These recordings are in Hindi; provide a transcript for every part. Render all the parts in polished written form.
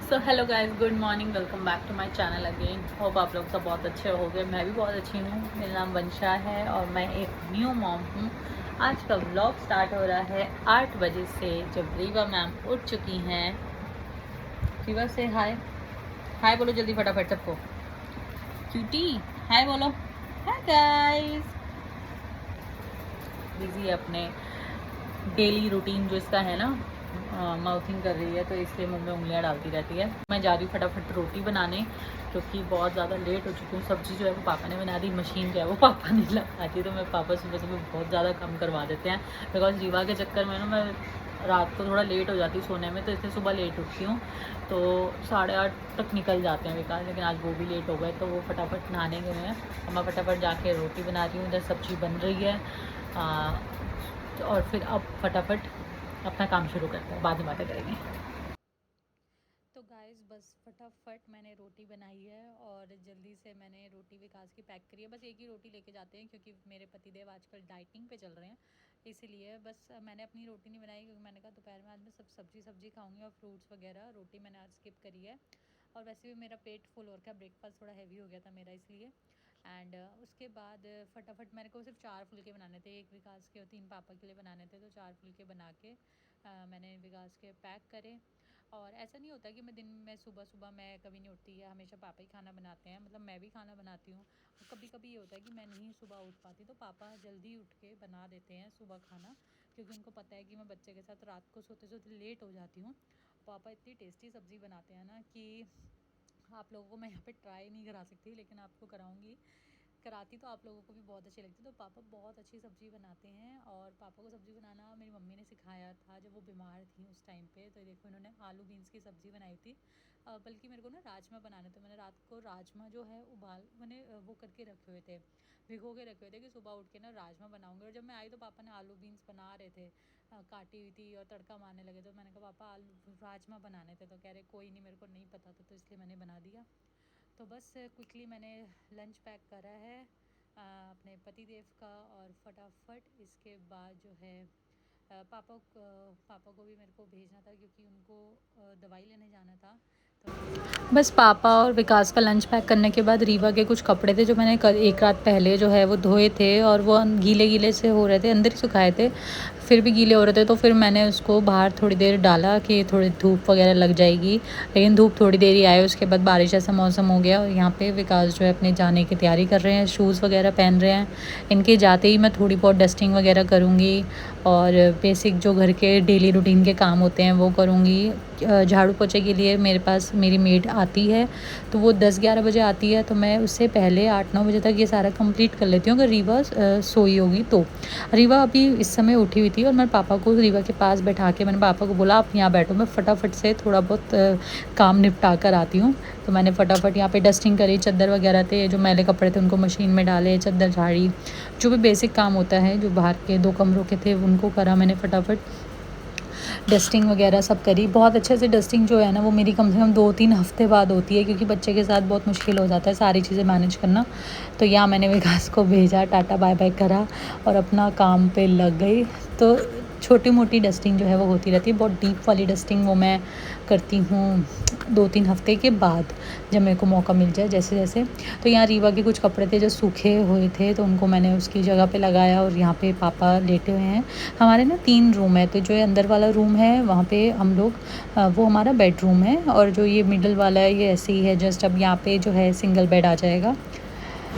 So hello guys, good morning, welcome back to my channel again. Hope आप लोग सब बहुत अच्छे हो गए। मैं भी बहुत अच्छी हूँ। मेरा नाम वंशा है और मैं एक न्यू मॉम हूँ। आज का व्लॉग स्टार्ट हो रहा है 8 बजे से, जब रीवा मैम उठ चुकी हैं। रीवा से हाय हाय बोलो जल्दी फटाफट सबको। क्यूटी हाय बोलो। Hi guys. बिजी अपने डेली रूटीन जो इसका है ना, माउथिंग कर रही है तो इसलिए मुंह में उंगलियां डालती रहती है। मैं जा रही हूँ फटाफट रोटी बनाने क्योंकि बहुत ज़्यादा लेट हो चुकी हूँ। सब्ज़ी जो है वो पापा ने बना दी, मशीन जो है वो पापा नहीं लगाती, तो मैं पापा सुबह सुबह बहुत ज़्यादा कम करवा देते हैं। बिकॉज रीवा के चक्कर में ना मैं रात को थोड़ा लेट हो जाती हूँ सोने में, तो इसलिए सुबह लेट उठती हूँ, तो 8:30 तक निकल जाते हैं विकास। लेकिन आज वो भी लेट हो गए तो वो फटाफट नहाने गए हैं और मैं फटाफट जाके रोटी बना रही हूँ। इधर सब्ज़ी बन रही है और फिर अब फटाफट अपना काम शुरू करते हैं, बाद में बातें करेंगे। तो गाइस बस फटाफट मैंने रोटी बनाई है और जल्दी से मैंने रोटी विकास की पैक करी है। बस एक ही रोटी लेके जाते हैं क्योंकि मेरे पतिदेव आजकल डाइटिंग पे चल रहे हैं, इसीलिए बस मैंने अपनी रोटी नहीं बनाई क्योंकि मैंने कहा दोपहर में आज मैं सब सब्जी खाऊंगी और फ्रूट्स वगैरह। रोटी मैंने आज स्किप करी है और वैसे भी मेरा पेट फुल हो रखा है, ब्रेकफास्ट थोड़ा हैवी हो गया था मेरा इसलिए। एंड उसके बाद फटाफट मेरे को सिर्फ 4 फुलके बनाने थे, एक विकास के और 3 पापा के लिए बनाने थे, तो 4 फुलके बना के मैंने विकास के पैक करे। और ऐसा नहीं होता कि मैं दिन में सुबह सुबह मैं कभी नहीं उठती है, हमेशा पापा ही खाना बनाते हैं, मतलब मैं भी खाना बनाती हूँ। और कभी कभी ये होता है कि मैं नहीं सुबह उठ पाती तो पापा जल्दी उठ के बना देते हैं सुबह खाना, क्योंकि उनको पता है कि मैं बच्चे के साथ रात को सोते सोते लेट हो जाती हूँ। पापा इतनी टेस्टी सब्ज़ी बनाते हैं ना कि आप लोगों को मैं यहाँ पे ट्राई नहीं करा सकती, लेकिन आपको कराऊंगी। कराती तो आप लोगों को भी बहुत अच्छी लगती है। तो पापा बहुत अच्छी सब्ज़ी बनाते हैं और पापा को सब्ज़ी बनाना मेरी मम्मी ने सिखाया था जब वो बीमार थी उस टाइम पे। तो देखो इन्होंने आलू बीन्स की सब्ज़ी बनाई थी, बल्कि मेरे को ना राजमा बनाने थे। मैंने रात को राजमा जो है मैंने वो करके रखे हुए थे, भिगो के रखे हुए थे कि सुबह उठ के ना राजमा बनाऊंगी। और जब मैं आई तो पापा ने आलू बीन्स बना रहे थे, काटी हुई थी और तड़का मारने लगे, तो मैंने कहा पापा आलू राजमा बनाने थे, तो कह रहे कोई नहीं, मेरे को नहीं पता था तो इसलिए मैंने बना दिया। तो बस क्विकली मैंने लंच पैक करा है अपने पति देव का, और फटाफट इसके बाद जो है पापा को भी मेरे को भेजना था क्योंकि उनको दवाई लेने जाना था। तो बस पापा और विकास का लंच पैक करने के बाद रीवा के कुछ कपड़े थे जो मैंने एक रात पहले जो है वो धोए थे और वो गीले गीले से हो रहे थे, अंदर ही सुखाए थे, फिर भी गीले हो रहे थे, तो फिर मैंने उसको बाहर थोड़ी देर डाला कि थोड़ी धूप वगैरह लग जाएगी। लेकिन धूप थोड़ी देर ही आए, उसके बाद बारिश ऐसा मौसम हो गया। और यहाँ पे विकास जो है अपने जाने की तैयारी कर रहे हैं, शूज़ वगैरह पहन रहे हैं। इनके जाते ही मैं थोड़ी बहुत डस्टिंग वगैरह करूँगी और बेसिक जो घर के डेली रूटीन के काम होते हैं वो करूँगी। झाड़ू पोछे के लिए मेरे पास मेरी मेड आती है, तो वो 10-11 बजे आती है, तो मैं उससे पहले 8-9 बजे तक ये सारा कंप्लीट कर लेती हूँ अगर रीवा सोई होगी तो। रीवा अभी इस समय उठी हुई थी और मैंने पापा को रीवा के पास बैठा के मैंने पापा को बोला आप यहाँ बैठो, मैं फटाफट से थोड़ा बहुत काम निपटा कर आती हूँ। तो मैंने फटाफट यहाँ पे डस्टिंग करी, चादर वगैरह थे जो मैले कपड़े थे उनको मशीन में डाले, चादर झाड़ी, जो भी बेसिक काम होता है, जो बाहर के 2 कमरों के थे उनको करा मैंने फटाफट। डस्टिंग वगैरह सब करी बहुत अच्छे से। डस्टिंग जो है ना वो मेरी कम से कम 2-3 हफ्ते बाद होती है क्योंकि बच्चे के साथ बहुत मुश्किल हो जाता है सारी चीज़ें मैनेज करना। तो यहाँ मैंने विकास को भेजा, टाटा बाय बाय करा और अपना काम पे लग गई। तो छोटी मोटी डस्टिंग जो है वो होती रहती है, बहुत डीप वाली डस्टिंग वो मैं करती हूँ 2-3 हफ्ते के बाद, जब मेरे को मौका मिल जाए जैसे जैसे। तो यहाँ रीवा के कुछ कपड़े थे जो सूखे हुए थे, तो उनको मैंने उसकी जगह पे लगाया और यहाँ पे पापा लेटे हुए हैं। हमारे ना 3 रूम है, तो जो अंदर वाला रूम है वहाँ पे हम लोग वो हमारा बेडरूम है, और जो ये मिडल वाला है ये ऐसे ही है जस्ट। अब यहाँ पे जो है सिंगल बेड आ जाएगा।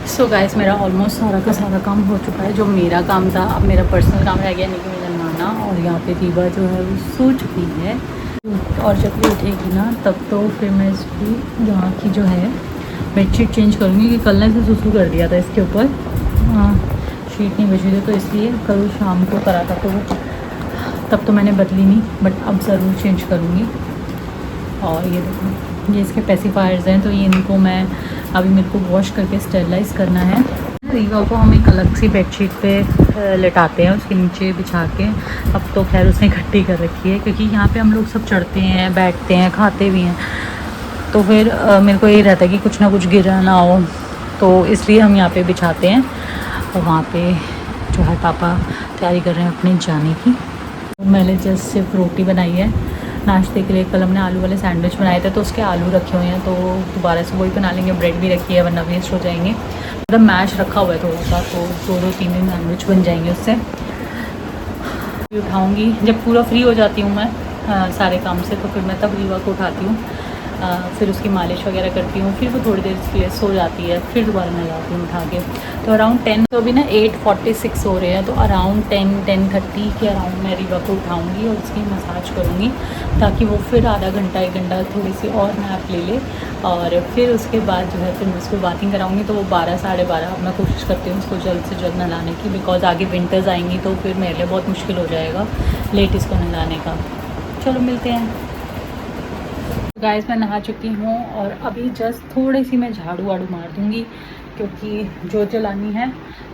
सो गाइस मेरा ऑलमोस्ट सारा का सारा काम हो चुका है जो मेरा काम था। अब मेरा पर्सनल काम रह गया नहीं कि मेरा नाना, और यहाँ पे रीवा जो है वो सो चुकी है। और जब भी उठेगी ना तब तो फिर मैं इसकी यहाँ की जो है बेडशीट चेंज करूँगी कि कल ने इसे सुसु कर दिया था इसके ऊपर, शीट नहीं बची थी, तो इसलिए कल शाम को करा था, तो तब तो मैंने बदली नहीं, बट अब ज़रूर चेंज करूँगी। और ये देखो ये इसके पेसिफायर्स हैं, तो ये इनको मैं अभी मेरे को वॉश करके स्टेरलाइज़ करना है। रीवा को हम एक अलग सी बेडशीट पे लेटाते हैं, उसके नीचे बिछा के। अब तो खैर उसने इकट्ठी कर रखी है क्योंकि यहाँ पे हम लोग सब चढ़ते हैं, बैठते हैं, खाते भी हैं, तो फिर मेरे को यही रहता है कि कुछ ना कुछ गिरा ना हो, तो इसलिए हम यहाँ पे बिछाते हैं। और वहाँ पे जो है पापा तैयारी कर रहे हैं अपने जाने की। मैंने जस्ट सिर्फ रोटी बनाई है नाश्ते के लिए कल हमने आलू वाले सैंडविच बनाए थे, तो उसके आलू रखे हुए हैं, तो दोबारा से वही बना लेंगे। ब्रेड भी रखी है, वरना वेस्ट हो जाएंगे। मतलब मैश रखा हुआ है थोड़ा सा, तो 2-3 सैंडविच बन जाएंगे उससे। उठाऊँगी जब पूरा फ्री हो जाती हूँ मैं सारे काम से, तो फिर मैं तब रीवा को उठाती हूँ। फिर उसकी मालिश वगैरह करती हूँ, फिर वो थोड़ी देर के लिए सो जाती है, फिर दोबारा मैं लाती हूँ उठा के। तो अराउंड 10, तो अभी ना 8:46 हो रहे हैं, तो अराउंड 10-10:30 के अराउंड मैं रीवा को उठाऊँगी और उसकी मसाज करूँगी, ताकि वो फिर आधा घंटा 1 घंटा थोड़ी सी और नैप ले ले। और फिर उसके बाद जो है फिर मैं उसको बाथिंग कराऊँगी। तो वो 12-12:30 मैं कोशिश करती हूँ उसको जल्द से जल्द नहलाने की, बिकॉज़ आगे विंटर्स आएंगी तो फिर मेरे लिए बहुत मुश्किल हो जाएगा लेट इसको नहलाने का। चलो मिलते हैं। गाइस मैं नहा चुकी हूँ और अभी जस्ट थोड़ी सी मैं झाड़ू वाड़ू मार दूँगी, क्योंकि जोत जलानी है,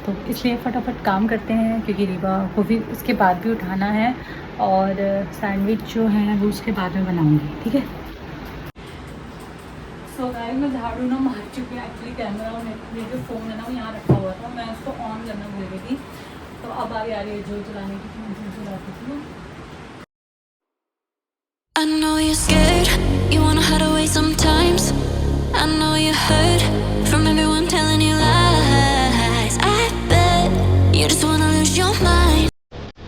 तो इसलिए फटाफट काम करते हैं, क्योंकि रीवा को भी उसके बाद भी उठाना है। और सैंडविच जो है वो उसके बाद में बनाऊँगी, ठीक है। सो गाइस मैं झाड़ू ना मार चुकी हूँ। एक्चुअली कैमरा और मेरे जो फ़ोन है ना वो यहाँ रखा हुआ था, मैं उसको ऑन करना भूल गई थी, तो अब आ रही है जोत जलाने की। जोत जलाती थी ना। I know you're scared, you wanna hide away sometimes. I know you hurt from everyone telling you lies. I bet you just wanna lose your mind.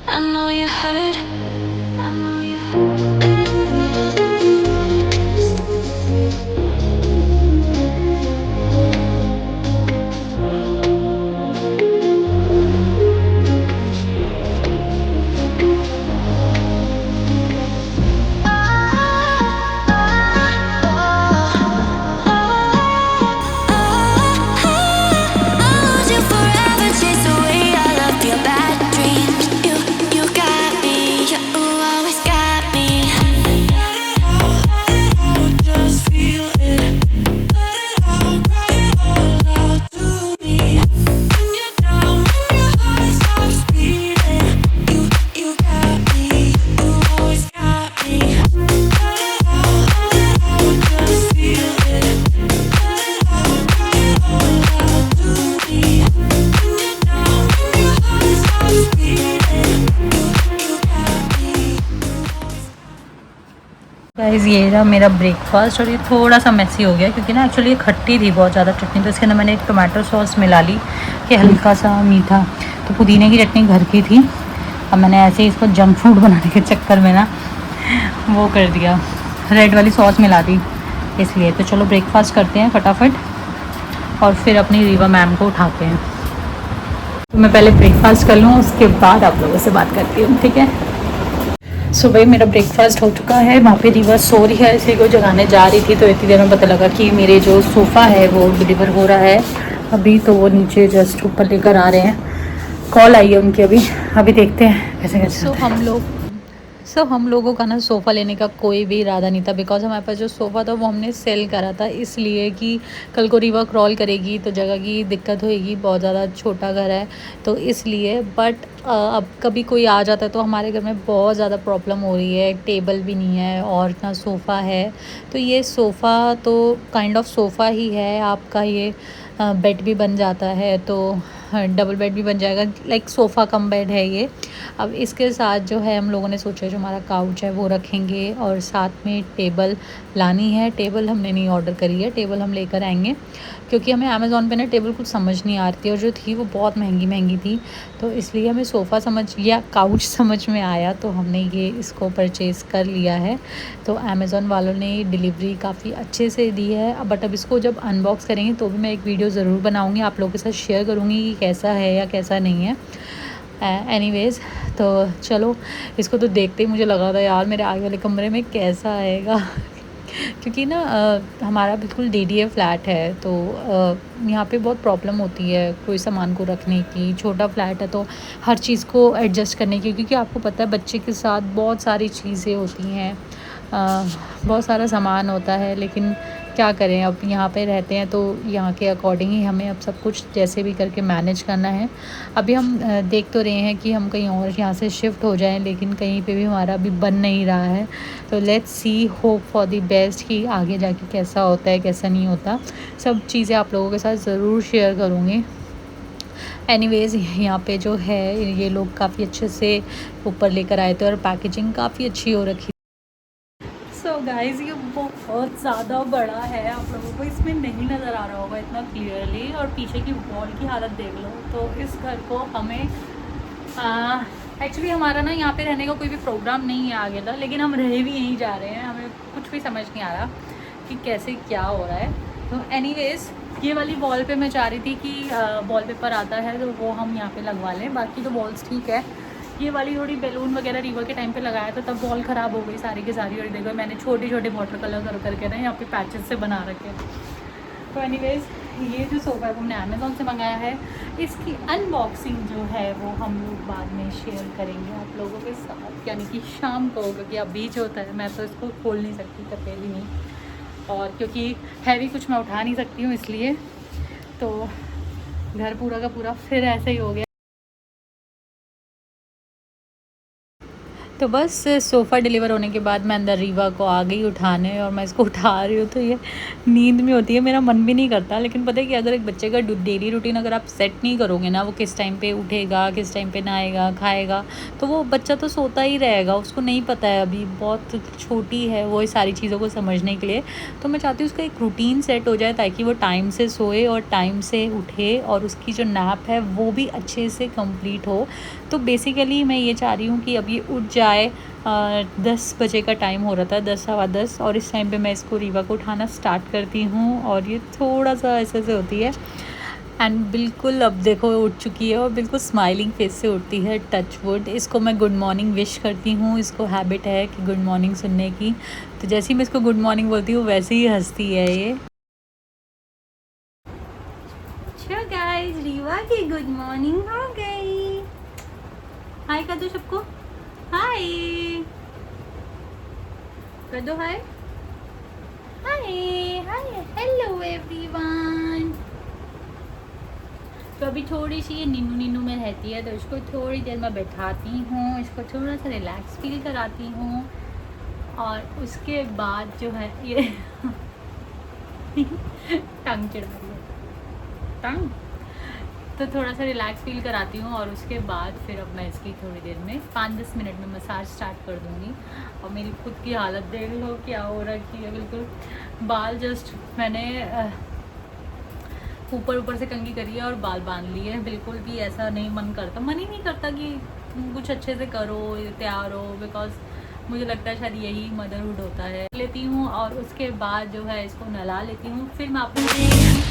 I know you hurt, I know you hurt. Guys ये रहा मेरा ब्रेकफास्ट, और ये थोड़ा सा मैसी हो गया क्योंकि ना एक्चुअली ये खट्टी थी बहुत ज़्यादा चटनी, तो इसके अंदर मैंने एक टोमेटो सॉस मिला ली कि हल्का सा मीठा। तो पुदीने की चटनी घर की थी, अब मैंने ऐसे ही इसको जंक फूड बनाने के चक्कर में ना वो कर दिया, रेड वाली सॉस मिला दी इसलिए। तो चलो ब्रेकफास्ट करते हैं फटाफट और फिर अपनी रीवा मैम को उठाते हैं। तो मैं पहले ब्रेकफास्ट कर लूँ, उसके बाद आप लोगों से बात करती हूँ, ठीक है। सुबह मेरा ब्रेकफास्ट हो चुका है, वहाँ पे रीवा सो रही है, इसी को जगाने जा रही थी, तो इतनी देर में पता लगा कि मेरे जो सोफ़ा है वो डिलीवर हो रहा है अभी, तो वो नीचे जस्ट ऊपर लेकर आ रहे हैं। कॉल आई है उनकी अभी देखते हैं कैसे कैसे। हम लोगों का ना सोफ़ा लेने का कोई भी इरादा नहीं था, बिकॉज़ हमारे पास जो सोफ़ा था वो हमने सेल करा था, इसलिए कि कल को रीवा क्रॉल करेगी तो जगह की दिक्कत होएगी, बहुत ज़्यादा छोटा घर है तो इसलिए। बट अब कभी कोई आ जाता है तो हमारे घर में बहुत ज़्यादा प्रॉब्लम हो रही है, टेबल भी नहीं है और ना सोफ़ा है। तो ये सोफ़ा तो काइंड ऑफ सोफ़ा ही है आपका, ये बेड भी बन जाता है, तो डबल बेड भी बन जाएगा, लाइक सोफ़ा कम बेड है ये। अब इसके साथ जो है हम लोगों ने सोचा जो हमारा काउच है वो रखेंगे, और साथ में टेबल लानी है। टेबल हमने नहीं ऑर्डर करी है, टेबल हम लेकर आएंगे, क्योंकि हमें अमेज़ॉन पे ना टेबल कुछ समझ नहीं आ रही थी, और जो थी वो बहुत महंगी थी, तो इसलिए हमें सोफ़ा समझ या काउच समझ में आया, तो हमने ये इसको परचेज़ कर लिया है। तो अमेज़ॉन वालों ने डिलीवरी काफ़ी अच्छे से दी है, बट अब इसको जब अनबॉक्स करेंगे तो भी मैं एक वीडियो ज़रूर बनाऊँगी, आप लोगों के साथ शेयर करूँगी कि कैसा है या कैसा नहीं है। एनीवेज़ तो चलो, इसको तो देखते ही मुझे लगा था यार मेरे आगे वाले कमरे में कैसा आएगा क्योंकि ना हमारा बिल्कुल डीडीए फ्लैट है, तो यहाँ पे बहुत प्रॉब्लम होती है कोई सामान को रखने की। छोटा फ्लैट है तो हर चीज़ को एडजस्ट करने की, क्योंकि आपको पता है बच्चे के साथ बहुत सारी चीज़ें होती हैं, बहुत सारा सामान होता है, लेकिन क्या करें, अब यहाँ पे रहते हैं तो यहाँ के अकॉर्डिंग ही हमें अब सब कुछ जैसे भी करके मैनेज करना है। अभी हम देख तो रहे हैं कि हम कहीं और यहाँ से शिफ्ट हो जाएं, लेकिन कहीं पे भी हमारा अभी बन नहीं रहा है, तो let's see, hope for the best कि आगे जाके कैसा होता है कैसा नहीं होता। सब चीज़ें आप लोगों के साथ ज़रूर शेयर करूँगी। एनीवेज़ यहाँ पे जो है ये लोग काफ़ी अच्छे से ऊपर लेकर आए थे और पैकेजिंग काफ़ी अच्छी हो रखी गाइस ये बहुत ज़्यादा बड़ा है, आप लोगों को इसमें नहीं नज़र आ रहा होगा इतना क्लियरली, और पीछे की वॉल की हालत देख लो। तो इस घर को हमें एक्चुअली हमारा ना यहाँ पे रहने का कोई भी प्रोग्राम नहीं है आगे था, लेकिन हम रह भी यहीं जा रहे हैं। हमें कुछ भी समझ नहीं आ रहा कि कैसे क्या हो रहा है। तो एनीवेज़ ये वाली वॉल पे मैं चाह रही थी कि वॉलपेपर आता है तो वो हम यहाँ पे लगवा लें, बाकी तो वॉल्स ठीक है। ये वाली थोड़ी बैलून वगैरह रिवर के टाइम पे लगाया था, तब वॉल ख़राब हो गई सारी की सारी। और देखो मैंने छोटे छोटे वाटर कलर करके ना यहाँ पे पैचेस से बना रखे। तो एनीवेज़ ये जो सोफ़ा है वो हमने अमेज़ॉन से मंगाया है। इसकी अनबॉक्सिंग जो है वो हम लोग बाद में शेयर करेंगे आप लोगों के साथ, यानी कि शाम को, क्योंकि अब बीच होता है, मैं तो इसको खोल नहीं सकती अकेली नहीं, और क्योंकि हैवी कुछ मैं उठा नहीं सकती हूँ, इसलिए तो घर पूरा का पूरा फिर ऐसे ही हो गया। तो बस सोफ़ा डिलीवर होने के बाद मैं अंदर रीवा को आ गई उठाने, और मैं इसको उठा रही हूँ तो ये नींद में होती है, मेरा मन भी नहीं करता। लेकिन पता है कि अगर एक बच्चे का डेली रूटीन अगर आप सेट नहीं करोगे ना, वो किस टाइम पे उठेगा, किस टाइम पे नहाएगा, खाएगा, तो वो बच्चा तो सोता ही रहेगा। उसको नहीं पता है, अभी बहुत छोटी है वो इस सारी चीज़ों को समझने के लिए। तो मैं चाहती हूँ उसका एक रूटीन सेट हो जाए, ताकि वो टाइम से सोए और टाइम से उठे, और उसकी जो नैप है वो भी अच्छे से कंप्लीट हो। तो बेसिकली मैं ये चाह रही हूँ कि अब ये उठ जाए। 10 बजे का टाइम हो रहा था, 10 सवा 10, और इस टाइम पे मैं इसको रीवा को उठाना स्टार्ट करती हूँ, और ये थोड़ा सा ऐसे से होती है। एंड बिल्कुल अब देखो उठ चुकी है, और बिल्कुल स्माइलिंग फेस से उठती है, टच वुड। इसको मैं गुड मॉर्निंग विश करती हूँ, इसको हैबिट है कि गुड मॉर्निंग सुनने की। तो जैसे ही मैं इसको गुड मॉर्निंग बोलती हूँ वैसे ही हंसती है ये। अच्छा गाइस, रीवा की गुड मॉर्निंग हो गई। हाय कर दो सबको, हाय कर दो, हाय हाय हाय, हेलो एवरीवन। तो अभी थोड़ी सी ये नीनू नीनू में रहती है, तो इसको थोड़ी देर मैं बैठाती हूँ, इसको थोड़ा सा रिलैक्स फील कराती हूँ, और उसके बाद जो है ये टंग चिढ़ा रही है, टंग। तो थोड़ा सा रिलैक्स फील कराती हूँ, और उसके बाद फिर अब मैं इसकी थोड़ी देर में 5-10 मिनट में मसाज स्टार्ट कर दूँगी। और मेरी खुद की हालत देख लो क्या हो रखी है, बिल्कुल बाल जस्ट मैंने ऊपर से कंघी करी है और बाल बांध लिए हैं। बिल्कुल भी ऐसा नहीं मन ही नहीं करता कि कुछ अच्छे से करो, तैयार हो, बिकॉज मुझे लगता है शायद यही मदरहुड होता है। लेती हूँ और उसके बाद जो है इसको नहला लेती हूँ, फिर मैं आपको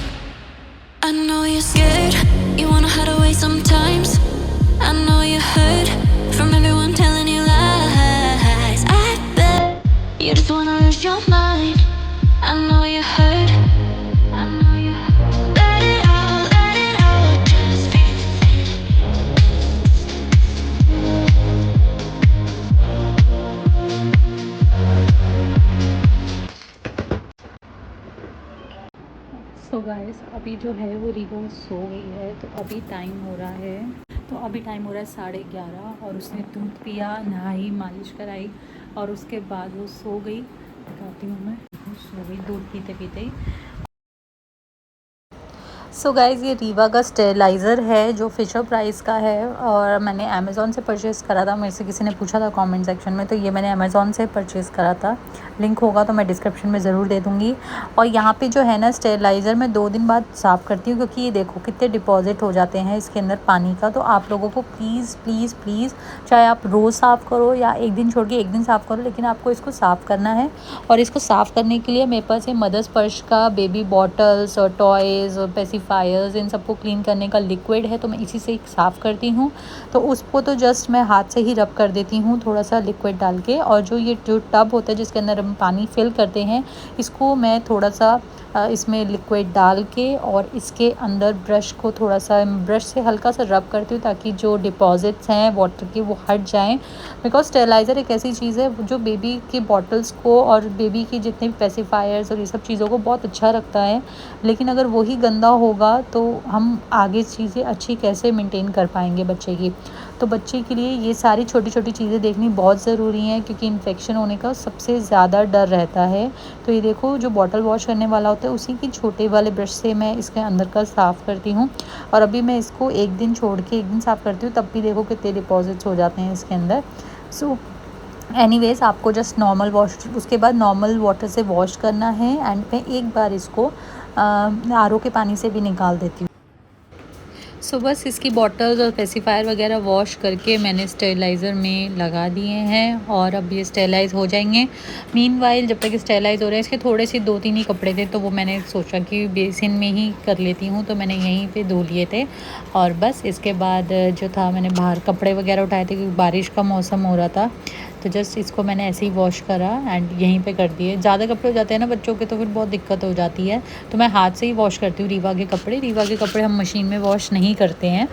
I know you're scared, you wanna hide away sometimes. I know you heard from everyone telling you lies. I bet you just wanna lose your mind. I know you heard, I know you heard. Let it out, just feel so guys अभी जो है वो रीवा सो गई है। तो अभी टाइम हो रहा है 11:30, और उसने दूध पिया, नहाई, मालिश कराई, और उसके बाद वो सो गई। दिखाती हूँ मैं, वो सो गई दूध पीते पीते ही। सो गाइज़ ये रीवा का स्टेरिलाइज़र है जो फिशर प्राइस का है, और मैंने अमेज़ॉन से परचेज़ करा था। मेरे से किसी ने पूछा था कमेंट सेक्शन में, तो ये मैंने अमेज़ॉन से परचेज़ करा था। लिंक होगा तो मैं डिस्क्रिप्शन में ज़रूर दे दूँगी। और यहाँ पे जो है ना स्टेरिलाइज़र मैं 2 दिन बाद साफ़ करती हूँ, क्योंकि ये देखो कितने डिपॉज़िट हो जाते हैं इसके अंदर पानी का। तो आप लोगों को प्लीज़ प्लीज़ प्लीज़, चाहे आप रोज़ साफ़ करो या एक दिन छोड़ के एक दिन साफ़ करो, लेकिन आपको इसको साफ़ करना है। और इसको साफ़ करने के लिए मेरे पास है मदर स्पर्श का बेबी बॉटल्स और टॉयज़ और पेसिफायर्स, इन सबको क्लीन करने का लिक्विड है, तो मैं इसी से साफ़ करती हूँ। तो उसको तो जस्ट मैं हाथ से ही रब कर देती हूँ थोड़ा सा लिक्विड डाल के। और जो टब होता है जिसके अंदर हम पानी फिल करते हैं, इसको मैं थोड़ा सा इसमें लिक्विड डाल के और इसके अंदर ब्रश को थोड़ा सा ब्रश से हल्का सा रब करती हूँ, ताकि जो डिपॉजिट्स हैं वाटर के वो हट जाएं। बिकॉज स्टेरिलाइज़र एक ऐसी चीज़ है जो बेबी के बॉटल्स को और बेबी की जितने भी पेसिफायर्स और ये सब चीज़ों को बहुत अच्छा रखता है, लेकिन अगर वही गंदा होगा तो हम आगे चीज़ें अच्छी कैसे मेंटेन कर पाएंगे बच्चे की। तो बच्चे के लिए ये सारी छोटी छोटी चीज़ें देखनी बहुत ज़रूरी हैं, क्योंकि इन्फेक्शन होने का सबसे ज़्यादा डर रहता है। तो ये देखो जो बॉटल वॉश करने वाला होता है उसी की छोटे वाले ब्रश से मैं इसके अंदर का साफ़ करती हूँ। और अभी मैं इसको एक दिन छोड़ के एक दिन साफ़ करती हूँ, तब भी देखो कितने डिपॉजिट्स हो जाते हैं इसके अंदर। सो एनीवेज आपको जस्ट नॉर्मल वॉश, उसके बाद नॉर्मल वाटर से वॉश करना है। एंड मैं एक बार इसको RO के पानी से भी निकाल देती हूँ। सो बस इसकी बॉटल्स और पेसिफायर वगैरह वॉश करके मैंने स्टेरिलाइज़र में लगा दिए हैं और अब ये स्टेरिलाइज़ हो जाएंगे। मीनवाइल जब तक स्टेरिलाइज़ हो रहे हैं, इसके थोड़े से 2-3 ही कपड़े थे तो वो मैंने सोचा कि बेसिन में ही कर लेती हूँ, तो मैंने यहीं पे धो लिए थे। और बस इसके बाद जो था, मैंने बाहर कपड़े वगैरह उठाए थे क्योंकि बारिश का मौसम हो रहा था, तो जस्ट इसको मैंने ऐसे ही वॉश करा एंड यहीं पे कर दिए। ज़्यादा कपड़े हो जाते हैं ना बच्चों के तो फिर बहुत दिक्कत हो जाती है, तो मैं हाथ से ही वॉश करती हूँ रीवा के कपड़े हम मशीन में वॉश नहीं करते हैं।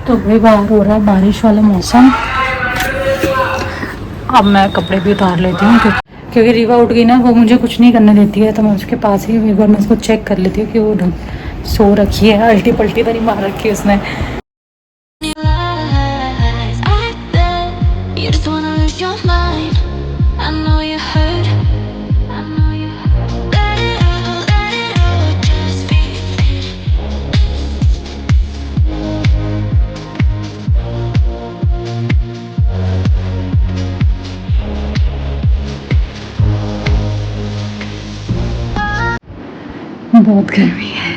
तो भाई बाहर हो रहा है बारिश वाला मौसम। अब मैं कपड़े भी उतार लेती हूँ क्योंकि रीवा उठ गई ना, वो मुझे कुछ नहीं करने देती है, तो मैं उसके पास ही एक बार मैं उसको चेक कर लेती हूँ कि वो सो रखी है, अल्टी पल्टी तो नहीं मार रखी है उसने। You just wanna lose your mind. I know you hurt. I know you hurt. Let it out, just feel it. बहुत गर्मी है,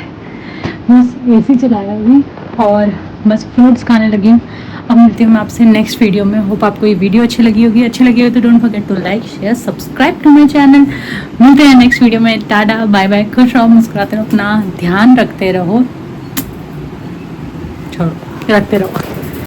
बस AC चलाया अभी और बस फ्रूट्स खाने लगी हूँ। अब मिलती हूँ मैं आपसे नेक्स्ट वीडियो में। होप आपको ये वीडियो अच्छी लगी होगी तो don't forget to like share subscribe to my channel. मिलते हैं नेक्स्ट वीडियो में। टाटा बाय बाय, खुश रहो, मुस्कुराते रहो, अपना ध्यान रखते रहो, छोड़ो रखते रहो।